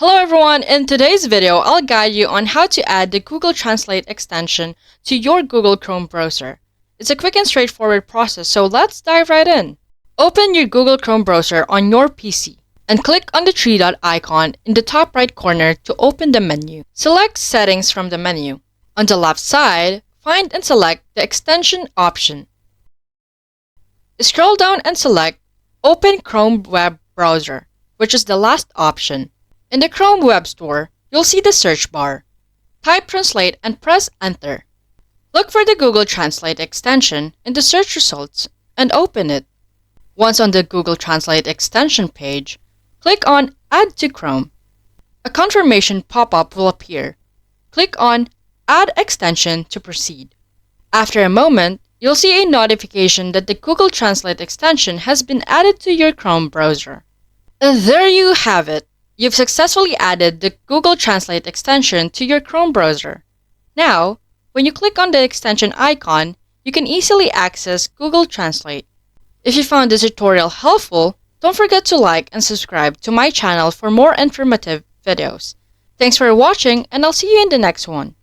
Hello everyone, in today's video, I'll guide you on how to add the Google Translate extension to your Google Chrome browser. It's a quick and straightforward process, so let's dive right in. Open your Google Chrome browser on your PC and click on the three dot icon in the top right corner to open the menu. Select Settings from the menu. On the left side, find and select the extension option. Scroll down and select Open Chrome Web Browser, which is the last option. In the Chrome Web Store, you'll see the search bar. Type Translate and press Enter. Look for the Google Translate extension in the search results and open it. Once on the Google Translate extension page, click on Add to Chrome. A confirmation pop-up will appear. Click on Add Extension to proceed. After a moment, you'll see a notification that the Google Translate extension has been added to your Chrome browser. And there you have it. You've successfully added the Google Translate extension to your Chrome browser. Now, when you click on the extension icon, you can easily access Google Translate. If you found this tutorial helpful, don't forget to like and subscribe to my channel for more informative videos. Thanks for watching, and I'll see you in the next one.